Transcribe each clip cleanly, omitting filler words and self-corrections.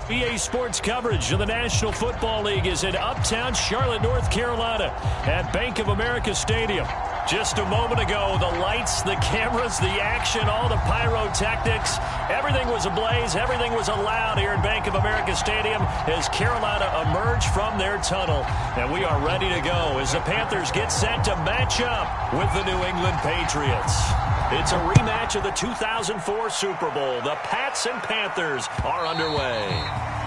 EA Sports coverage of the National Football League is in uptown Charlotte, North Carolina at Bank of America Stadium. Just a moment ago, the lights, the cameras, the action, all the pyrotechnics, everything was ablaze, everything was allowed here at Bank of America Stadium as Carolina emerged from their tunnel. And we are ready to go as the Panthers get set to match up with the New England Patriots. It's a rematch of the 2004 Super Bowl. The Pats and Panthers are underway.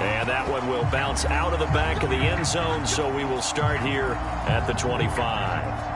And that one will bounce out of the back of the end zone, so we will start here at the 25.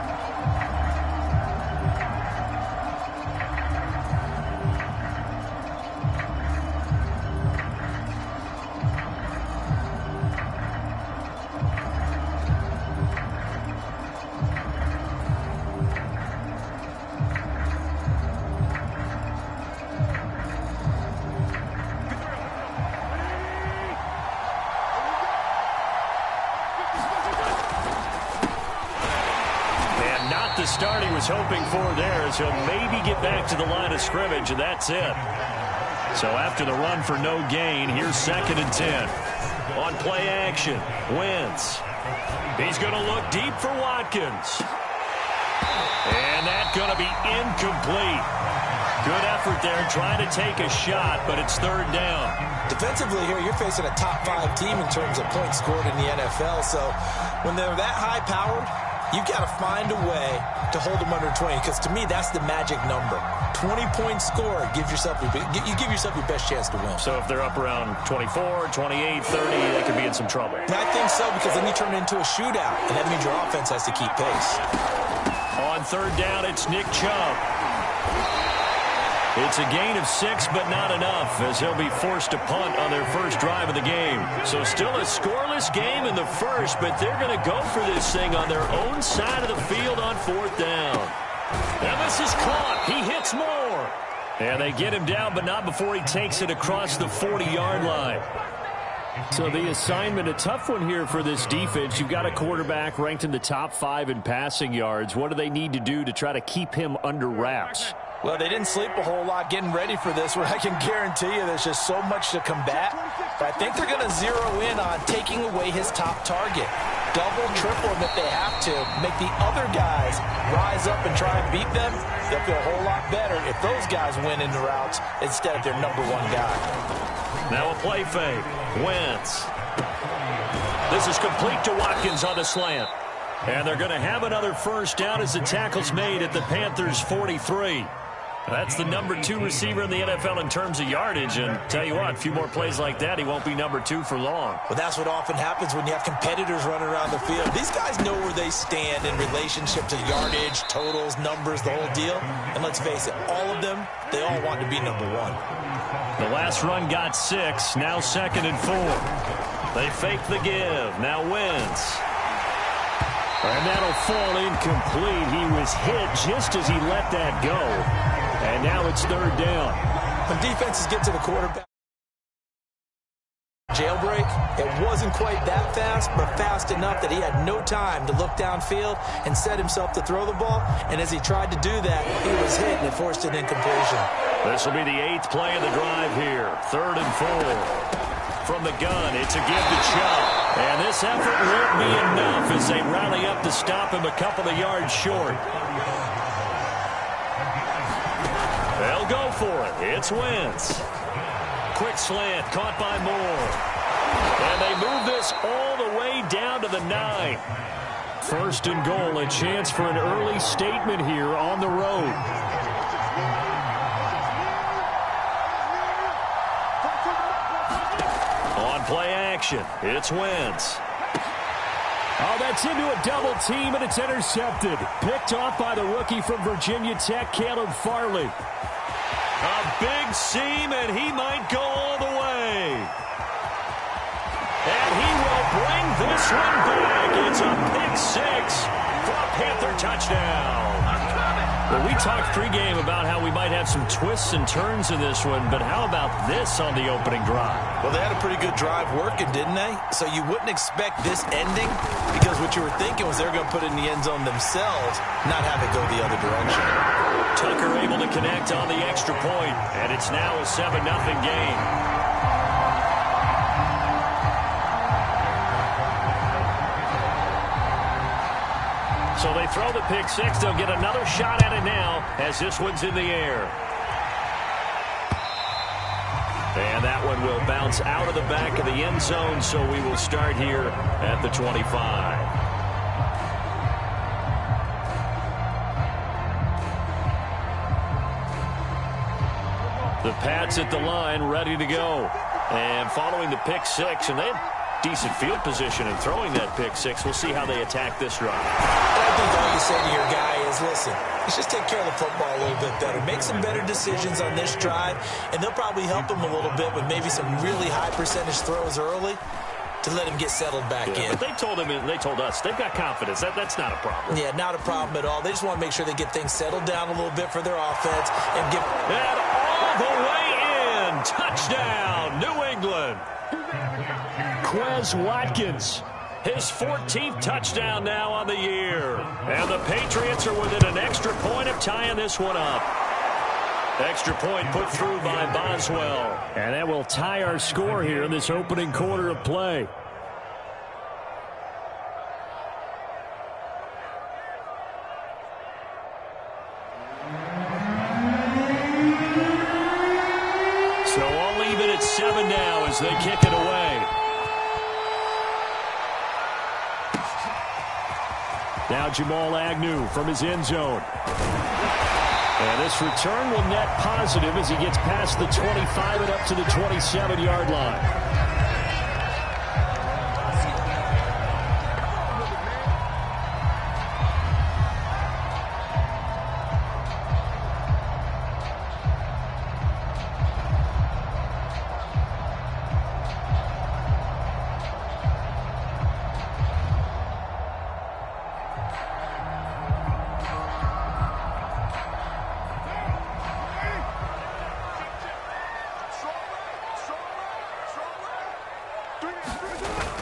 The start he was hoping for there, so maybe get back to the line of scrimmage, and that's it. So after the run for no gain, here's 2nd and 10. On play action, Wentz. He's going to look deep for Watkins. And that's going to be incomplete. Good effort there trying to take a shot, but it's 3rd down. Defensively here, you're facing a top 5 team in terms of points scored in the NFL, so when they're that high-powered, you've got to find a way to hold them under 20, because to me, that's the magic number. 20-point score, you give yourself your best chance to win. So if they're up around 24, 28, 30, they could be in some trouble. And I think so, because then you turn it into a shootout, and that means your offense has to keep pace. On 3rd down, it's Nick Chubb. It's a gain of 6, but not enough, as he'll be forced to punt on their first drive of the game. So still a scoreless game in the first, but they're going to go for this thing on their own side of the field on 4th down. And this is caught. He hits more. And they get him down, but not before he takes it across the 40-yard line. So the assignment, a tough one here for this defense. You've got a quarterback ranked in the top 5 in passing yards. What do they need to do to try to keep him under wraps? Well, they didn't sleep a whole lot getting ready for this, where I can guarantee you there's just so much to combat. But I think they're going to zero in on taking away his top target. Double, triple him if they have to. Make the other guys rise up and try and beat them. They'll feel a whole lot better if those guys win in the routes instead of their number 1 guy. Now a play fake. Wentz. This is complete to Watkins on the slant. And they're going to have another first down as the tackle's made at the Panthers' 43. That's the number 2 receiver in the NFL in terms of yardage. And tell you what, a few more plays like that, he won't be number 2 for long. Well, that's what often happens when you have competitors running around the field. These guys know where they stand in relationship to yardage, totals, numbers, the whole deal. And let's face it, all of them, they all want to be number 1. The last run got 6, now 2nd and 4. They fake the give, now Wentz. And that'll fall incomplete. He was hit just as he let that go. And now it's 3rd down. When defenses get to the quarterback jailbreak, it wasn't quite that fast, but fast enough that he had no time to look downfield and set himself to throw the ball. And as he tried to do that, he was hit and it forced an incompletion. This will be the 8th play of the drive here. 3rd and 4. From the gun, it's a give to Chubb. And this effort won't be enough as they rally up to stop him a couple of yards short. They'll go for it. It's Wentz. Quick slant, caught by Moore. And they move this all the way down to the 9. 1st and goal, a chance for an early statement here on the road. Play action. It's Wentz. Oh, that's into a double team, and it's intercepted. Picked off by the rookie from Virginia Tech, Caleb Farley. A big seam, and he might go all the way. And he will bring this one back. It's a pick 6 for a Panther touchdown. Well, we talked pregame about how we might have some twists and turns in this one, but how about this on the opening drive? Well, they had a pretty good drive working, didn't they? So you wouldn't expect this ending, because what you were thinking was they were going to put it in the end zone themselves, not have it go the other direction. Tucker able to connect on the extra point, and it's now a 7-0 game. So they throw the pick six. They'll get another shot at it now as this one's in the air. And that one will bounce out of the back of the end zone, so we will start here at the 25. The Pats at the line, ready to go. And following the pick six, and they had decent field position in throwing that pick six. We'll see how they attack this drive. I think all you say to your guy is, listen, let's just take care of the football a little bit better. Make some better decisions on this drive, and they'll probably help him a little bit with maybe some really high percentage throws early to let him get settled back in. But they told us, they've got confidence. That's not a problem. Yeah, not a problem at all. They just want to make sure they get things settled down a little bit for their offense and get that all the way in. Touchdown, New England. Quez Watkins, his 14th touchdown now on the year. And the Patriots are within an extra point of tying this one up. Extra point put through by Boswell. And that will tie our score here in this opening quarter of play. So I'll leave it at 7 now as they kick it away. Now Jamal Agnew from his end zone. And this return will net positive as he gets past the 25 and up to the 27-yard line.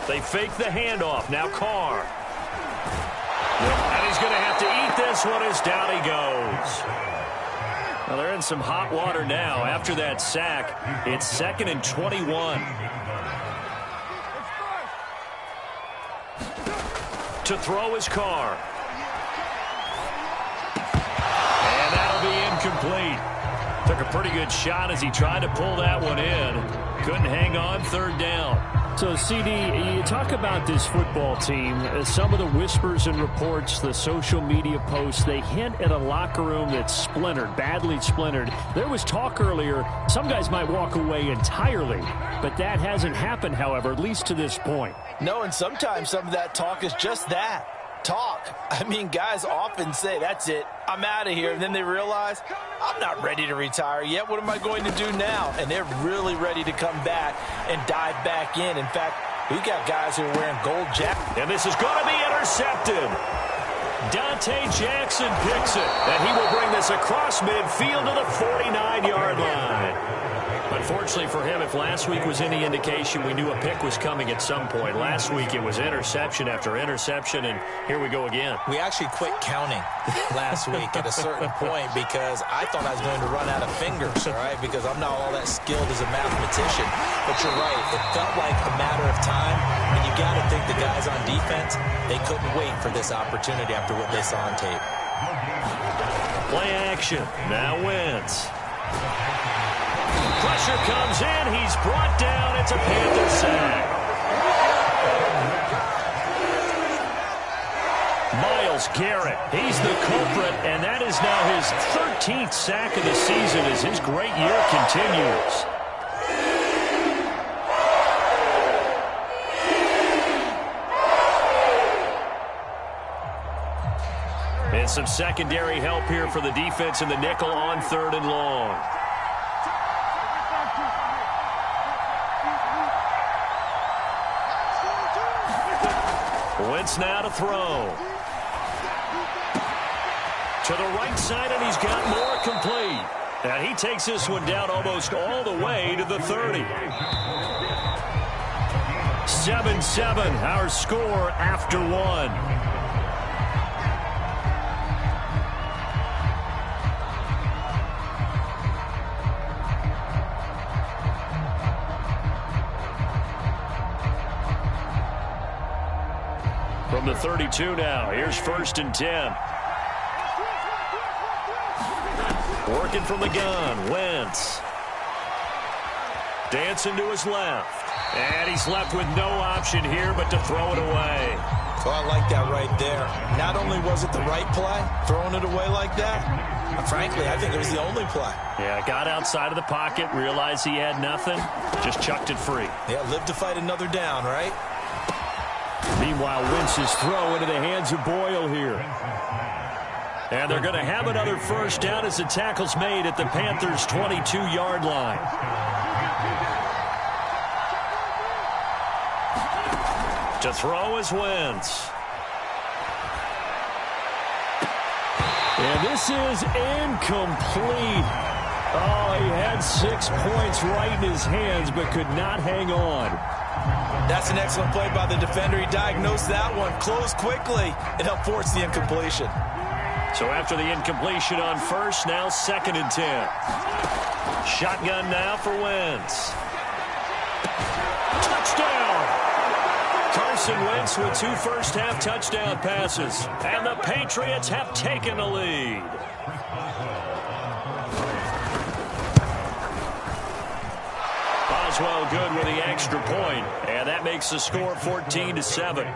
They fake the handoff. Now Carr. And he's going to have to eat this one as down he goes. Well, they're in some hot water now. After that sack, it's 2nd and 21. To throw is Carr. And that'll be incomplete. Took a pretty good shot as he tried to pull that one in. Couldn't hang on, 3rd down. So, CD, you talk about this football team. Some of the whispers and reports, the social media posts, they hint at a locker room that's splintered, badly splintered. There was talk earlier, some guys might walk away entirely, but that hasn't happened, however, at least to this point. No, and sometimes some of that talk is just that. Talk. I mean, guys often say, that's it, I'm out of here. And then they realize, I'm not ready to retire yet. What am I going to do now? And they're really ready to come back and dive back in. In fact, we've got guys who are wearing gold jackets. And this is going to be intercepted. Dante Jackson picks it. And he will bring this across midfield to the 49-yard line. Unfortunately for him, if last week was any indication, we knew a pick was coming at some point. Last week it was interception after interception, and here we go again. We actually quit counting last week at a certain point because I thought I was going to run out of fingers, all right, because I'm not all that skilled as a mathematician. But you're right. It felt like a matter of time, and you got to think the guys on defense, they couldn't wait for this opportunity after what they saw on tape. Play action. Now Wentz. Pressure comes in. He's brought down. It's a Panther sack. Myles Garrett, he's the culprit, and that is now his 13th sack of the season as his great year continues. And some secondary help here for the defense in the nickel on 3rd and long. Wentz now to throw. To the right side, and he's got more complete. And he takes this one down almost all the way to the 30. 7-7, our score after one. From the 32 now, here's 1st and 10. Working from the gun, Wentz. Dancing to his left. And he's left with no option here but to throw it away. Oh, I like that right there. Not only was it the right play, throwing it away like that, frankly, I think it was the only play. Yeah, got outside of the pocket, realized he had nothing, just chucked it free. Yeah, live to fight another down, right? Meanwhile, Wentz's throw into the hands of Boyle here. And they're going to have another first down as the tackle's made at the Panthers' 22-yard line. To throw is Wentz. And this is incomplete. Oh, he had 6 points right in his hands, but could not hang on. That's an excellent play by the defender. He diagnosed that one, closed quickly, and helped force the incompletion. So after the incompletion on first, now 2nd and 10. Shotgun now for Wentz. Touchdown! Carson Wentz with 2 first-half touchdown passes. And the Patriots have taken the lead. Boswell good with the extra point, and that makes the score 14-7.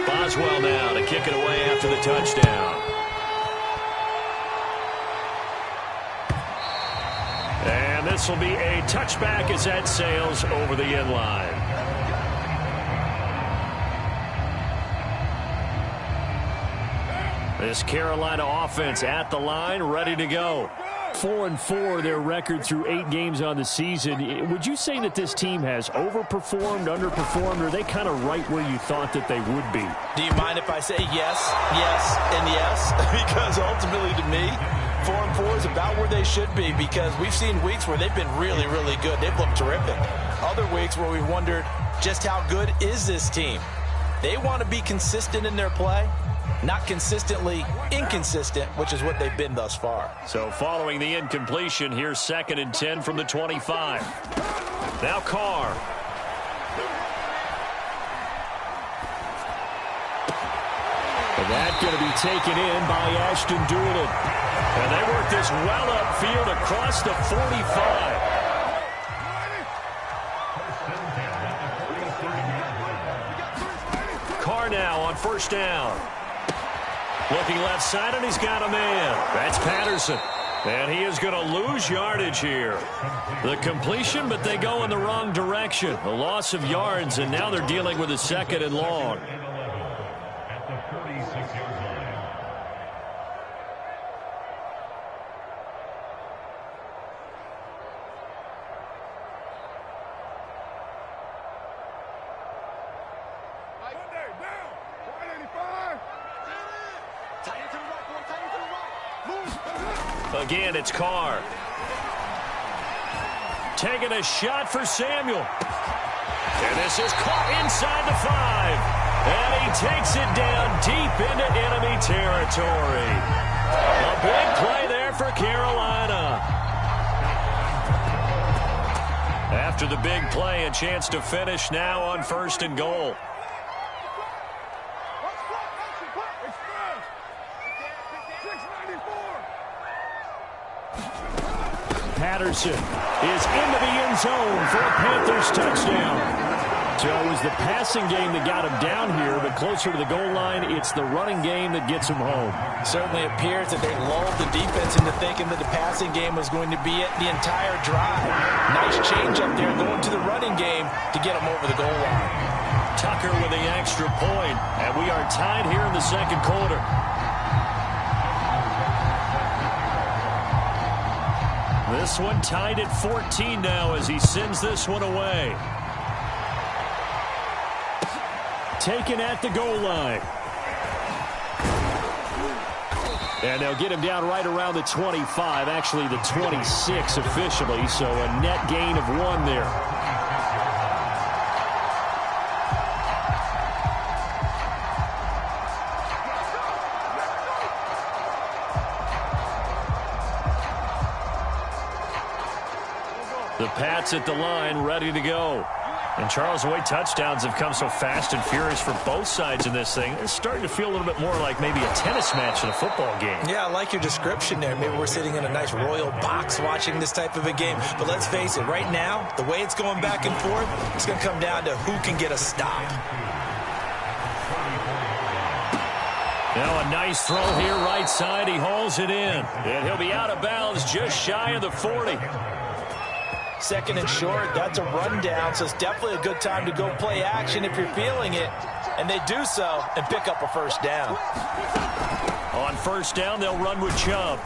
Boswell now to kick it away after the touchdown. And this will be a touchback as that sails over the end line. This Carolina offense at the line, ready to go. 4-4, their record through 8 games on the season. Would you say that this team has overperformed, underperformed, or are they kind of right where you thought that they would be? Do you mind if I say yes, yes, and yes? Because ultimately to me, 4-4 is about where they should be, because we've seen weeks where they've been really, really good. They've looked terrific. Other weeks where we wondered just how good is this team. They want to be consistent in their play, not consistently inconsistent, which is what they've been thus far. So following the incompletion, here's 2nd and 10 from the 25. Now Carr. And that going to be taken in by Ashton Doolin. And they work this well upfield across the 45. Carr now on 1st down. Looking left side, and he's got a man. That's Patterson. And he is going to lose yardage here. The completion, but they go in the wrong direction. A loss of yards, and now they're dealing with a 2nd and long. At the 36-yard line. Again, it's Carr. Taking a shot for Samuel. And this is caught inside the 5. And he takes it down deep into enemy territory. A big play there for Carolina. After the big play, a chance to finish now on 1st and goal. Patterson is into the end zone for a Panthers touchdown. So it was the passing game that got him down here, but closer to the goal line, it's the running game that gets him home. Certainly appears that they lulled the defense into thinking that the passing game was going to be it the entire drive. Nice change up there going to the running game to get him over the goal line. Tucker with the extra point, and we are tied here in the 2nd quarter. This one tied at 14 now as he sends this one away. Taken at the goal line. And they'll get him down right around the 25, actually the 26 officially, so a net gain of 1 there. The Pats at the line, ready to go. And, Charles, the way touchdowns have come so fast and furious for both sides in this thing, it's starting to feel a little bit more like maybe a tennis match in a football game. Yeah, I like your description there. Maybe we're sitting in a nice royal box watching this type of a game. But let's face it, right now, the way it's going back and forth, it's going to come down to who can get a stop. Now a nice throw here right side. He hauls it in. And he'll be out of bounds just shy of the 40. Second and short, that's a rundown, so it's definitely a good time to go play action if you're feeling it. And they do so and pick up a first down. On first down, they'll run with Chubb.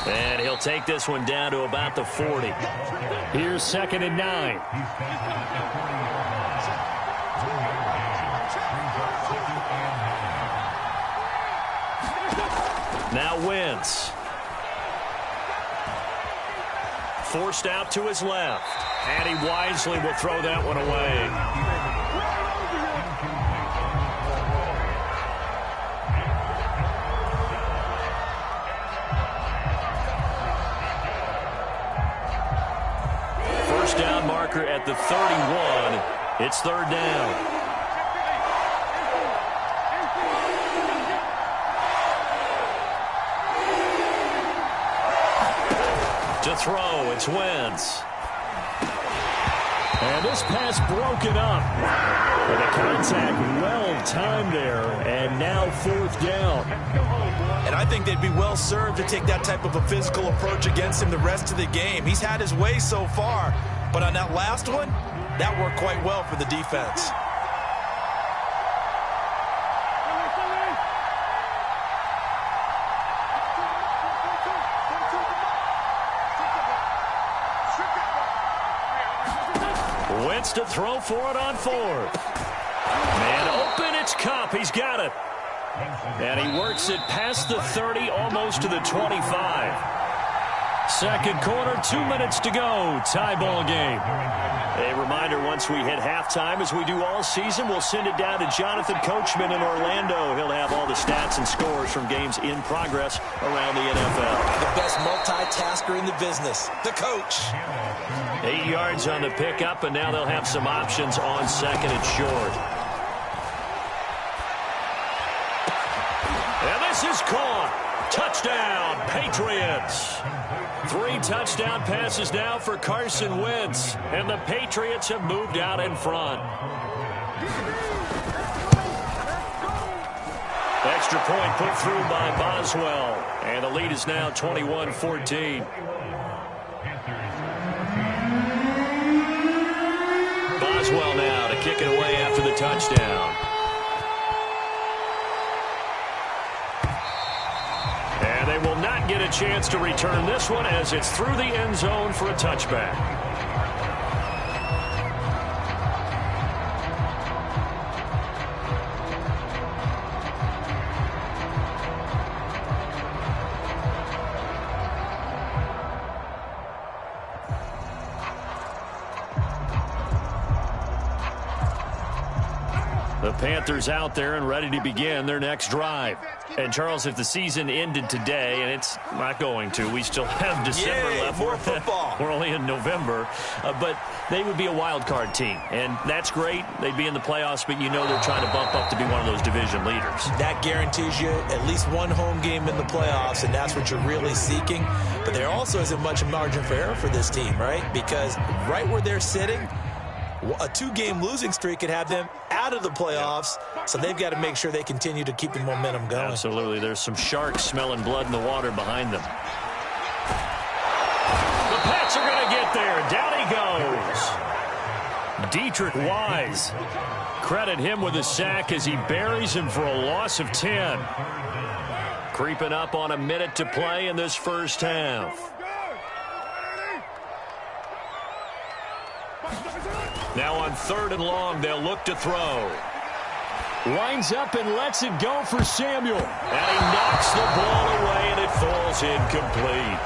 And he'll take this one down to about the 40. Here's 2nd and 9. Now Wentz. Forced out to his left. And he wisely will throw that one away. First down marker at the 31. It's 3rd down. To throw, it's Wentz. And this pass broken up. And the contact well timed there. And now 4th down. And I think they'd be well served to take that type of a physical approach against him the rest of the game. He's had his way so far. But on that last one, that worked quite well for the defense. Wentz to throw for it on 4th. Man open, it's Kupp. He's got it. And he works it past the 30, almost to the 25. Second quarter, 2 minutes to go. Tie ball game. A reminder, once we hit halftime, as we do all season, we'll send it down to Jonathan Coachman in Orlando. He'll have all the stats and scores from games in progress around the NFL. The best multitasker in the business, the coach. 8 yards on the pickup, and now they'll have some options on 2nd and short. And this is caught. Touchdown, Patriots. 3 touchdown passes now for Carson Wentz, and the Patriots have moved out in front. Extra point put through by Boswell, and the lead is now 21-14. Boswell now to kick it away after the touchdown. And they will not get a chance to return this one as it's through the end zone for a touchback. The Panthers out there and ready to begin their next drive. And, Charles, if the season ended today, and it's not going to, we still have December left. More football. We're only in November. But they would be a wild card team. And that's great. They'd be in the playoffs, but you know they're trying to bump up to be one of those division leaders. That guarantees you at least one home game in the playoffs, and that's what you're really seeking. But there also isn't much margin for error for this team, right? Because right where they're sitting, a 2-game losing streak could have them out of the playoffs, so they've got to make sure they continue to keep the momentum going. Absolutely. There's some sharks smelling blood in the water behind them. The Pats are going to get there. Down he goes. Dietrich Wise. Credit him with a sack as he buries him for a loss of 10. Creeping up on a minute to play in this first half. Now on 3rd and long, they'll look to throw. Winds up and lets it go for Samuel. And he knocks the ball away, and it falls incomplete.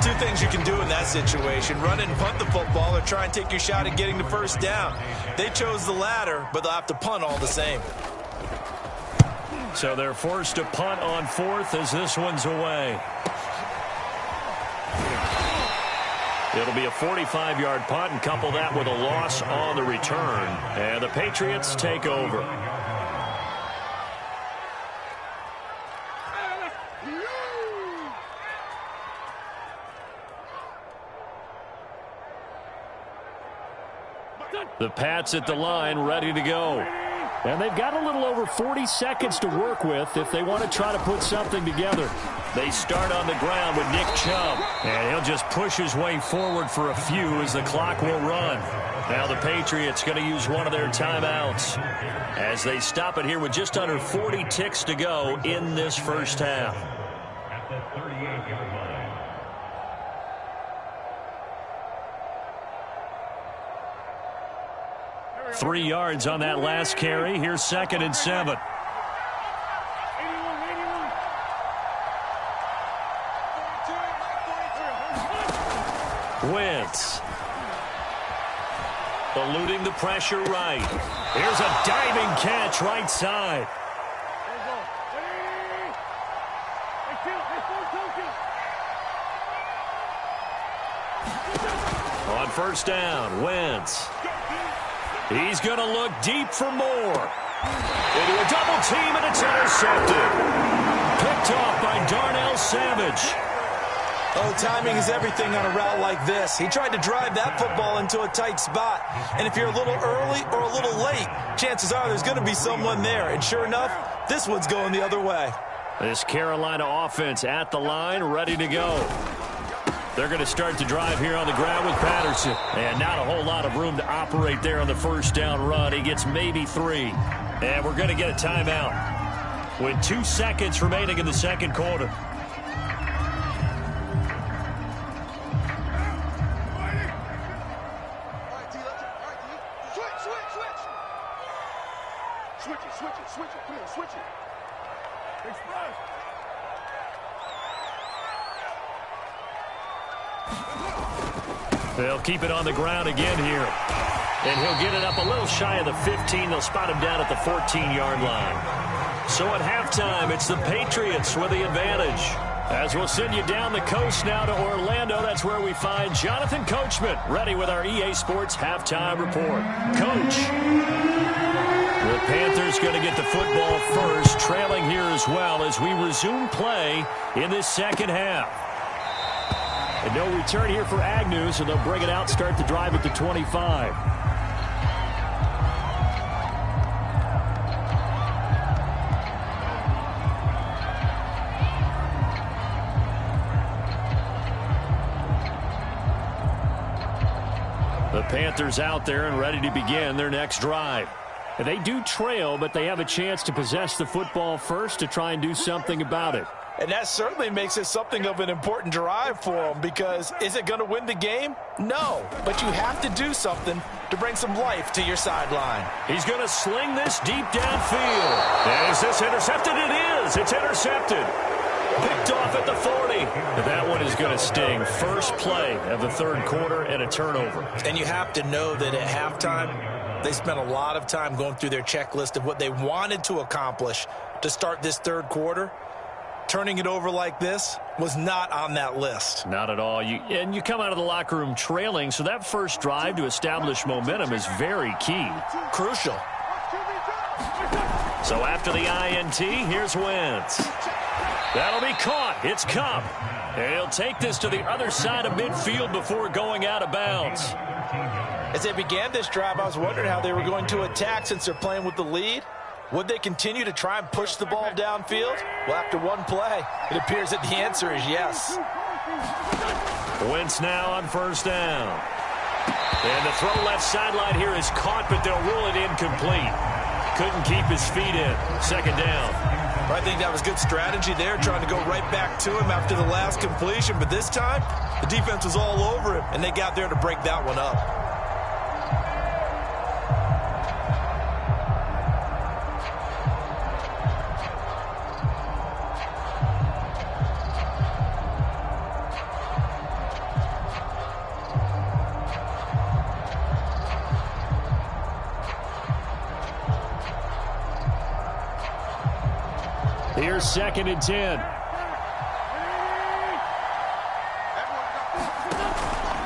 2 things you can do in that situation. Run and punt the football or try and take your shot at getting the first down. They chose the latter, but they'll have to punt all the same. So they're forced to punt on 4th as this one's away. It'll be a 45-yard punt, and couple that with a loss on the return. And the Patriots take over. The Pats at the line, ready to go. And they've got a little over 40 seconds to work with if they want to try to put something together. They start on the ground with Nick Chubb. And he'll just push his way forward for a few as the clock will run. Now the Patriots going to use one of their timeouts as they stop it here with just under 40 ticks to go in this first half. At the 38-yard line. 3 yards on that last carry. Here's 2nd and 7. Wentz. Eluding the pressure right. Here's a diving catch right side. On first down, Wentz. He's going to look deep for more. Into a double team, and it's intercepted. Picked off by Darnell Savage. Oh, timing is everything on a route like this. He tried to drive that football into a tight spot. And if you're a little early or a little late, chances are there's going to be someone there. And sure enough, this one's going the other way. This Carolina offense at the line, ready to go. They're going to start to drive here on the ground with Patterson. And not a whole lot of room to operate there on the first down run. He gets maybe 3. And we're going to get a timeout with 2 seconds remaining in the second quarter. They'll keep it on the ground again here. And he'll get it up a little shy of the 15. They'll spot him down at the 14-yard line. So at halftime, it's the Patriots with the advantage. As we'll send you down the coast now to Orlando, that's where we find Jonathan Coachman, ready with our EA Sports halftime report. Coach. The Panthers going to get the football first, trailing here as well as we resume play in this second half. And no return here for Agnew, so they'll bring it out, start the drive at the 25. The Panthers out there and ready to begin their next drive. They do trail, but they have a chance to possess the football first to try and do something about it. And that certainly makes it something of an important drive for them, because is it going to win the game? No, but you have to do something to bring some life to your sideline. He's going to sling this deep downfield. And is this intercepted? It is. It's intercepted. Picked off at the 40. That one is going to sting. First play of the third quarter and a turnover. And you have to know that at halftime, they spent a lot of time going through their checklist of what they wanted to accomplish to start this third quarter. Turning it over like this was not on that list. Not at all. And you come out of the locker room trailing, so that first drive to establish momentum is very key. Crucial. So after the INT, here's Wentz. That'll be caught. It's Cup. And he'll take this to the other side of midfield before going out of bounds. As they began this drive, I was wondering how they were going to attack since they're playing with the lead. Would they continue to try and push the ball downfield? Well, after one play, it appears that the answer is yes. Wentz now on first down. And the throw left sideline here is caught, but they'll rule it incomplete. Couldn't keep his feet in. Second down. I think that was good strategy there, trying to go right back to him after the last completion. But this time, the defense was all over him, and they got there to break that one up. Here's 2nd and 10.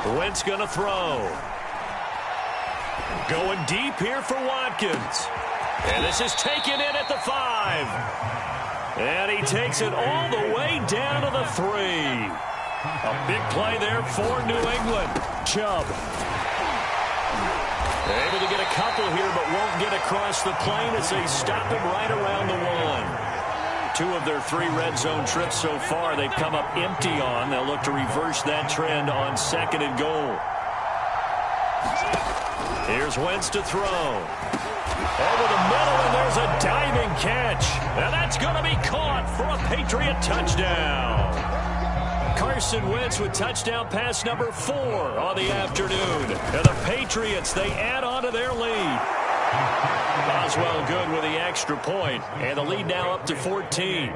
Wentz going to throw. Going deep here for Watkins. And this is taken in at the 5. And he takes it all the way down to the 3. A big play there for New England. Chubb. Able to get a couple here, but won't get across the plane as they stop him right around the 1. 2 of their 3 red zone trips so far, they've come up empty on. They'll look to reverse that trend on 2nd and goal. Here's Wentz to throw. Over the middle, and there's a diving catch. And that's going to be caught for a Patriot touchdown. Carson Wentz with touchdown pass number 4 on the afternoon. And the Patriots, they add on to their lead. Boswell good with the extra point, and the lead now up to 14.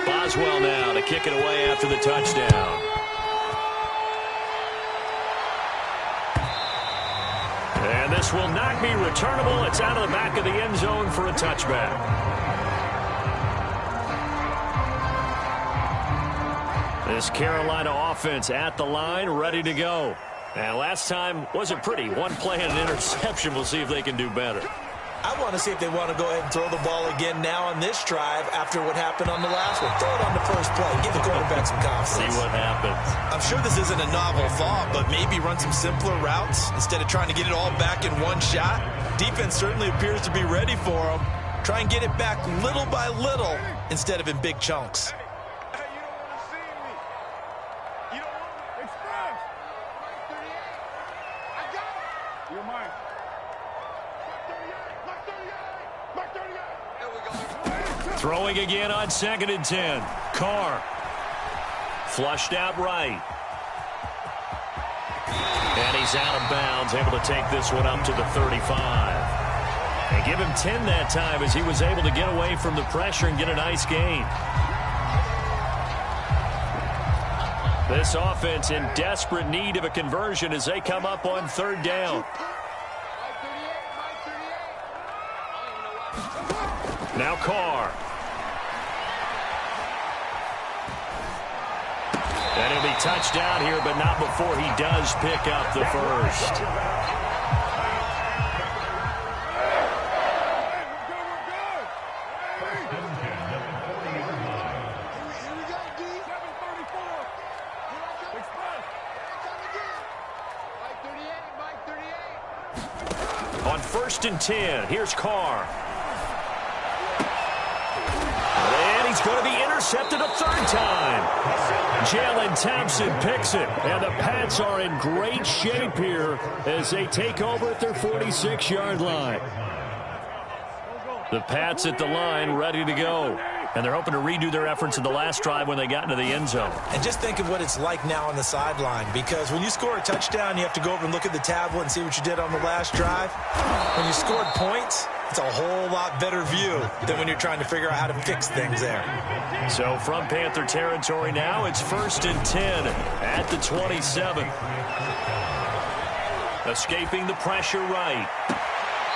Boswell now to kick it away after the touchdown. And this will not be returnable. It's out of the back of the end zone for a touchback. This Carolina offense at the line, ready to go. And last time wasn't pretty. 1 play and an interception. We'll see if they can do better. I want to see if they want to go ahead and throw the ball again now on this drive after what happened on the last one. Throw it on the first play. Give the quarterback some confidence. See what happens. I'm sure this isn't a novel thought, but maybe run some simpler routes instead of trying to get it all back in one shot. Defense certainly appears to be ready for them. Try and get it back little by little instead of in big chunks. Throwing again on 2nd and 10. Carr. Flushed out right. And he's out of bounds, able to take this one up to the 35. And give him 10 that time as he was able to get away from the pressure and get a nice gain. This offense in desperate need of a conversion as they come up on 3rd down. Now Carr. And he'll be touched down here, but not before he does pick up the first. On 1st and 10, here's Carr. And he's going to be intercepted a 3rd time. Jalen Thompson picks it, and the Pats are in great shape here as they take over at their 46-yard line. The Pats at the line ready to go, and they're hoping to redo their efforts in the last drive when they got into the end zone. And just think of what it's like now on the sideline, because when you score a touchdown, you have to go over and look at the tablet and see what you did on the last drive. When you scored points, it's a whole lot better view than when you're trying to figure out how to fix things there. So from Panther territory now, it's 1st and 10 at the 27. Escaping the pressure right.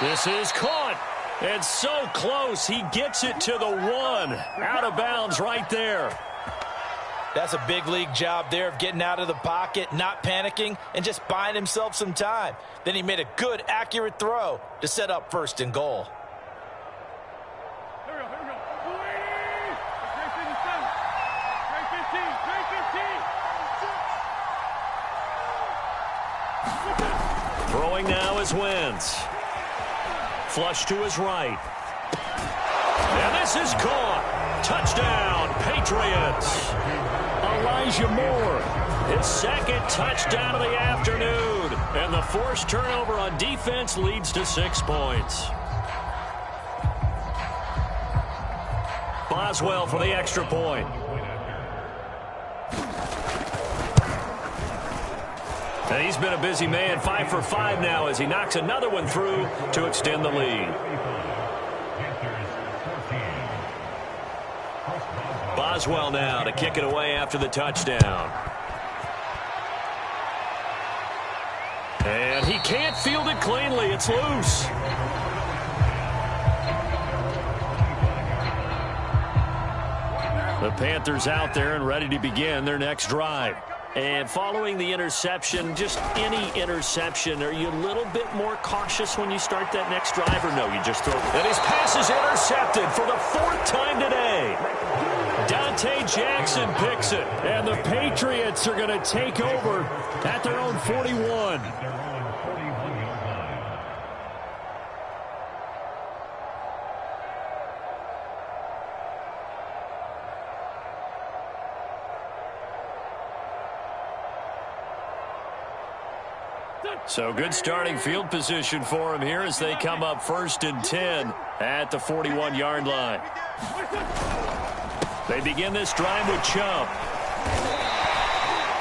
This is caught. And so close, he gets it to the 1. Out of bounds right there. That's a big league job there of getting out of the pocket, not panicking, and just buying himself some time. Then he made a good, accurate throw to set up 1st and goal. Here we go. Throwing now is Wentz. Flush to his right. And this is caught. Touchdown, Patriots. Elijah Moore, his 2nd touchdown of the afternoon. And the forced turnover on defense leads to 6 points. Boswell for the extra point. And he's been a busy man, 5 for 5 now as he knocks another one through to extend the lead. Boswell now to kick it away after the touchdown. can't field it cleanly. It's loose. The Panthers out there and ready to begin their next drive. And following the interception, just any interception, are you a little bit more cautious when you start that next drive, or no, you just throw it? And his pass is intercepted for the 4th time today. Dante Jackson picks it, and the Patriots are going to take over at their own 41. So good starting field position for him here as they come up 1st and 10 at the 41-yard line. They begin this drive with Chubb.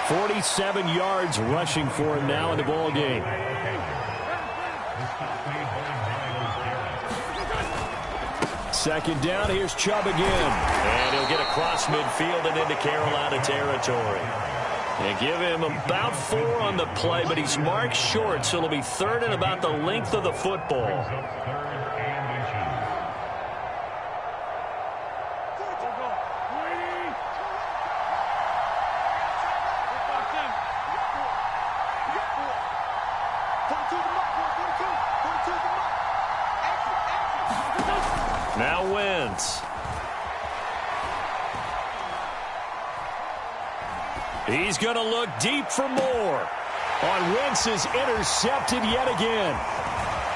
47 yards rushing for him now in the ball game. Second down, here's Chubb again. And he'll get across midfield and into Carolina territory. They give him about 4 on the play, but he's marked short, so it'll be 3rd and about the length of the football. Now Wentz. He's going to look deep for more. On Wentz is intercepted yet again.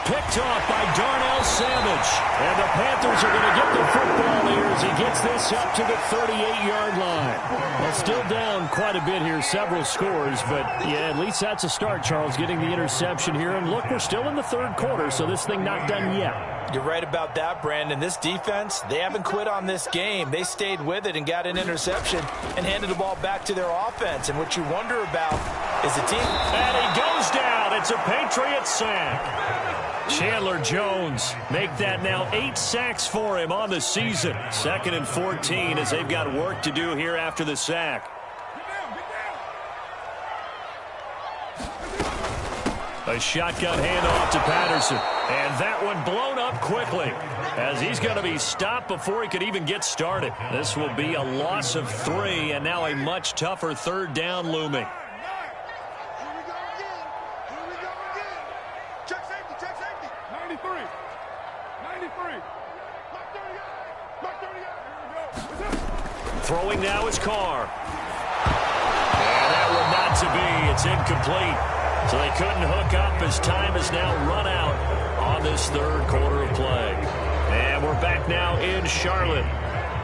Picked off by Darnell Savage. And the Panthers are going to get the football here as he gets this up to the 38-yard line. Well, still down quite a bit here, several scores. But, yeah, at least that's a start, Charles, getting the interception here. And, look, we're still in the 3rd quarter, so this thing not done yet. You're right about that, Brandon. This defense, they haven't quit on this game. They stayed with it and got an interception and handed the ball back to their offense. And what you wonder about is the team. And he goes down. It's a Patriots sack. Chandler Jones make that now 8 sacks for him on the season. 2nd and 14 as they've got work to do here after the sack. A shotgun handoff to Patterson. And that one blown up quickly as he's going to be stopped before he could even get started. This will be a loss of 3 and now a much tougher 3rd down looming. Throwing now is Carr. And that one not to be. It's incomplete. So they couldn't hook up as time has now run out on this 3rd quarter of play. And we're back now in Charlotte.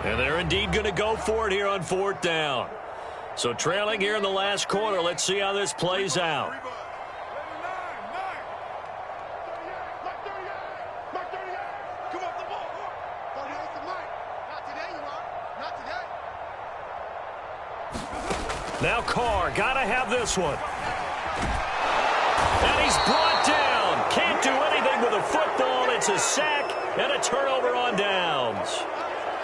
And they're indeed going to go for it here on 4th down. So trailing here in the last quarter. Let's see how this plays out. Now Carr, got to have this one. And he's brought down. Can't do anything with a football. It's a sack and a turnover on downs.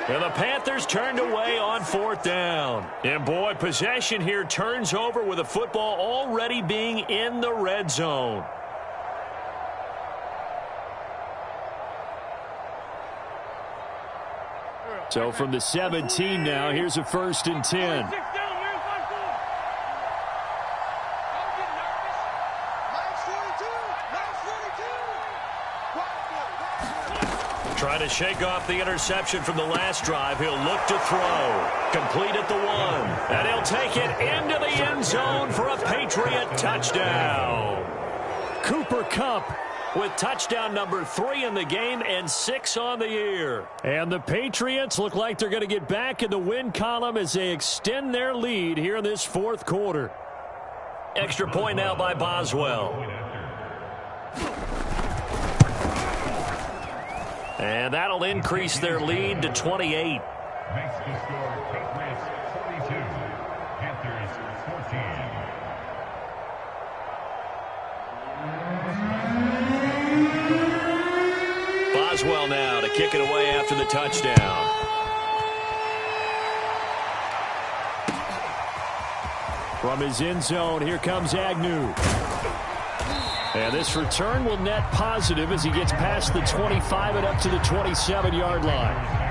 And the Panthers turned away on 4th down. And boy, possession here turns over with the football already being in the red zone. So from the 17 now, here's a 1st and 10. Trying to shake off the interception from the last drive. He'll look to throw. Complete at the 1. And he'll take it into the end zone for a Patriot touchdown. Cooper Kupp with touchdown number 3 in the game and 6 on the year. And the Patriots look like they're going to get back in the win column as they extend their lead here in this 4th quarter. Extra point now by Boswell. And that'll increase their lead to 28. Makes the score Patriots 42, Panthers 14. Boswell now to kick it away after the touchdown. From his end zone, here comes Agnew. And this return will net positive as he gets past the 25 and up to the 27-yard line.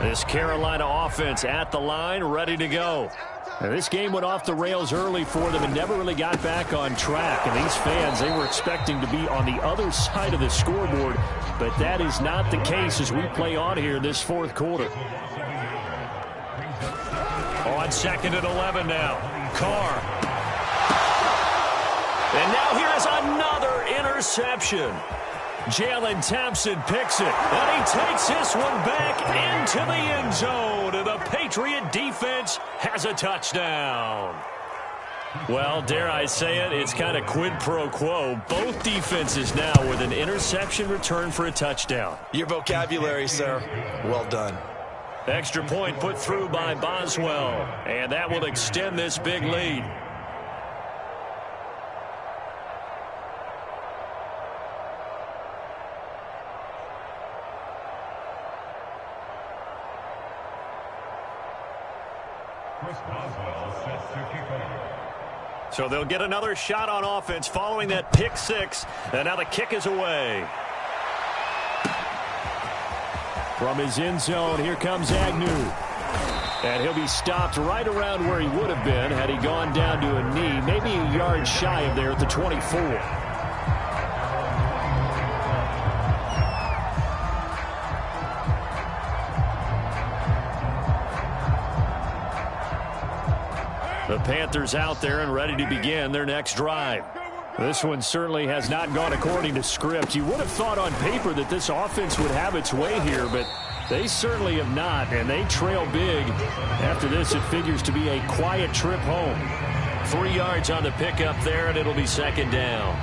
This Carolina offense at the line, ready to go. Now, this game went off the rails early for them and never really got back on track. And these fans, they were expecting to be on the other side of the scoreboard, but that is not the case as we play on here this fourth quarter. On 2nd and 11 now. Carr. And now here is another interception. Jalen Thompson picks it, and he takes this one back into the end zone, and the Patriot defense has a touchdown. Well, dare I say it, it's kind of quid pro quo. Both defenses now with an interception return for a touchdown. Your vocabulary, sir. Well done. Extra point put through by Boswell, and that will extend this big lead. So they'll get another shot on offense following that pick six. And now the kick is away. From his end zone, here comes Agnew. And he'll be stopped right around where he would have been had he gone down to a knee, maybe a yard shy of there at the 24. The Panthers out there and ready to begin their next drive. This one certainly has not gone according to script. You would have thought on paper that this offense would have its way here, but they certainly have not, and they trail big. After this, it figures to be a quiet trip home. 3 yards on the pickup there, and it'll be 2nd down.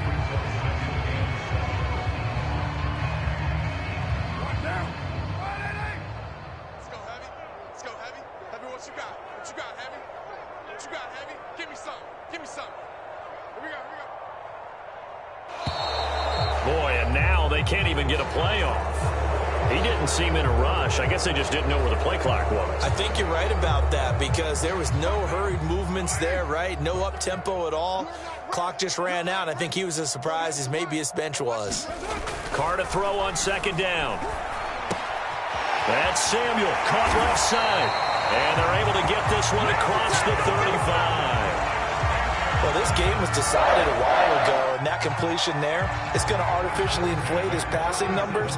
Can't even get a play off. He didn't seem in a rush. I guess they just didn't know where the play clock was. I think you're right about that because there was no hurried movements there, right? No up-tempo at all. Clock just ran out. I think he was as surprised as maybe his bench was. Carr to throw on 2nd down. That's Samuel caught left side. And they're able to get this one across the 35. Well, this game was decided a while ago, and that completion there is going to artificially inflate his passing numbers.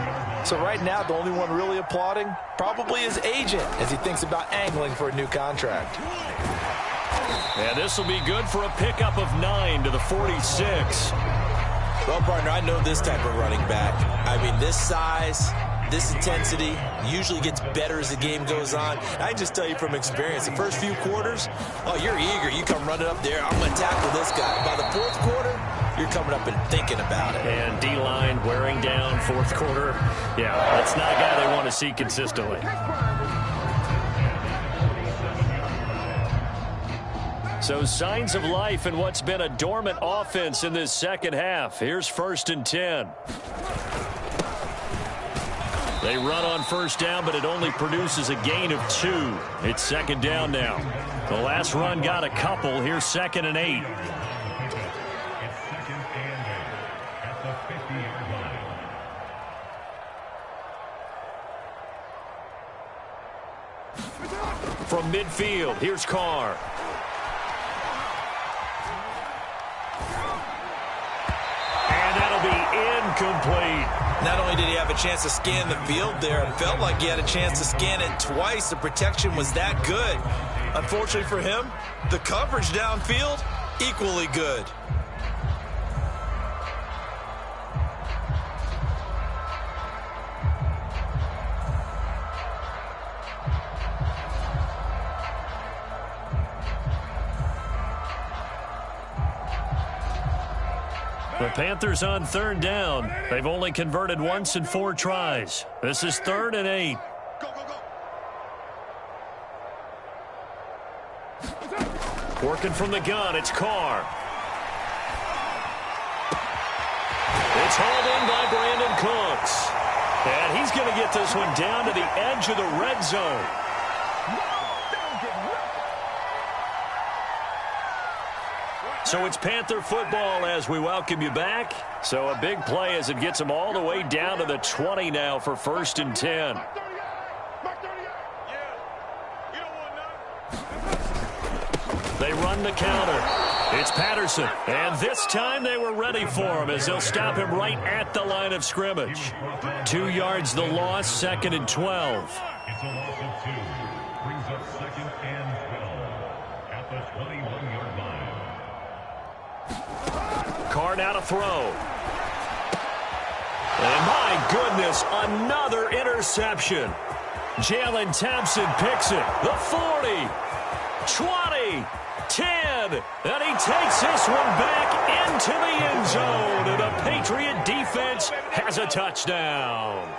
So right now, the only one really applauding probably his agent as he thinks about angling for a new contract. And this will be good for a pickup of 9 to the 46. Well, partner, I know this type of running back. I mean, this size, this intensity usually gets better as the game goes on. I just tell you from experience, the first few quarters, oh, you're eager. You come running up there. I'm going to tackle this guy. By the 4th quarter, you're coming up and thinking about it. And D-line wearing down 4th quarter. Yeah, that's not a guy they want to see consistently. So signs of life in what's been a dormant offense in this second half. Here's 1st and 10. They run on 1st down, but it only produces a gain of 2. It's 2nd down now. The last run got a couple. Here's 2nd and 8. From midfield, here's Carr. And that'll be incomplete. Not only did he have a chance to scan the field there, it felt like he had a chance to scan it twice. The protection was that good. Unfortunately for him, the coverage downfield, equally good. The Panthers on 3rd down. They've only converted once in 4 tries. This is 3rd and 8. Working from the gun, it's Carr. It's hauled in by Brandon Cooks. And he's going to get this one down to the edge of the red zone. So it's Panther football as we welcome you back. So a big play as it gets them all the way down to the 20 now for 1st and 10. They run the counter. It's Patterson. And this time they were ready for him as they'll stop him right at the line of scrimmage. 2 yards the loss, 2nd and 12. It's a loss of 2. Brings up 2nd and 12 at the 21-yard line. Carr now to throw. And my goodness, another interception. Jalen Thompson picks it. The 40, 20, 10, and he takes this one back into the end zone, and the Patriot defense has a touchdown.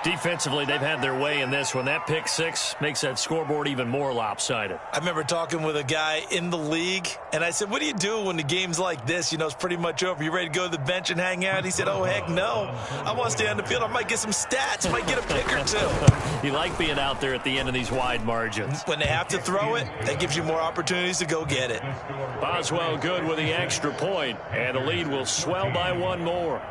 Defensively, they've had their way in this one. That pick six makes that scoreboard even more lopsided. I remember talking with a guy in the league, and I said, what do you do when the game's like this? You know, it's pretty much over. You ready to go to the bench and hang out? He said, oh, heck no. I want to stay on the field. I might get some stats. Might get a pick or two. You like being out there at the end of these wide margins. When they have to throw it, that gives you more opportunities to go get it. Boswell good with the extra point, and the lead will swell by one more.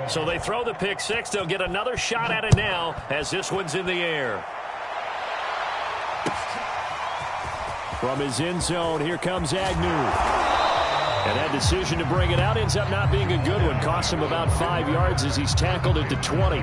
So they throw the pick six. They'll get another shot at it now as this one's in the air. From his end zone, here comes Agnew. And that decision to bring it out ends up not being a good one. Costs him about 5 yards as he's tackled at the 20.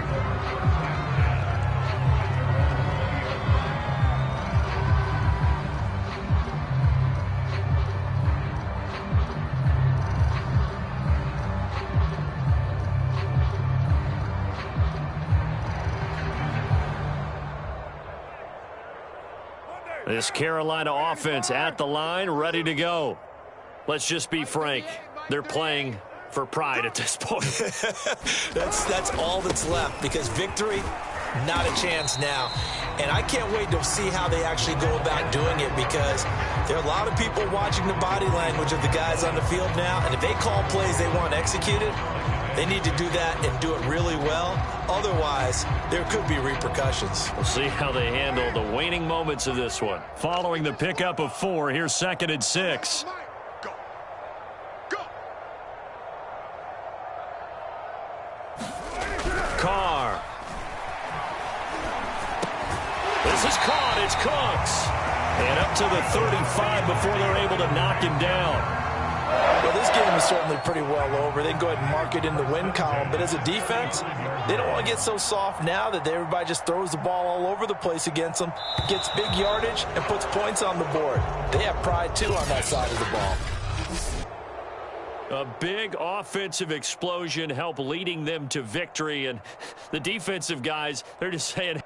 This Carolina offense at the line, ready to go. Let's just be frank. They're playing for pride at this point. That's all that's left, because victory, not a chance now. And I can't wait to see how they actually go about doing it, because there are a lot of people watching the body language of the guys on the field now, and if they call plays they want executed, they need to do that and do it really well. Otherwise, there could be repercussions. We'll see how they handle the waning moments of this one. Following the pickup of 4, here's 2nd and 6. Carr. This is caught. It's Cooks. And up to the 35 before they're able to knock him down. Well, this game is certainly pretty well over. They can go ahead and mark it in the win column. But as a defense, they don't want to get so soft now that everybody just throws the ball all over the place against them, gets big yardage, and puts points on the board. They have pride, too, on that side of the ball. A big offensive explosion helped leading them to victory. And the defensive guys, they're just saying,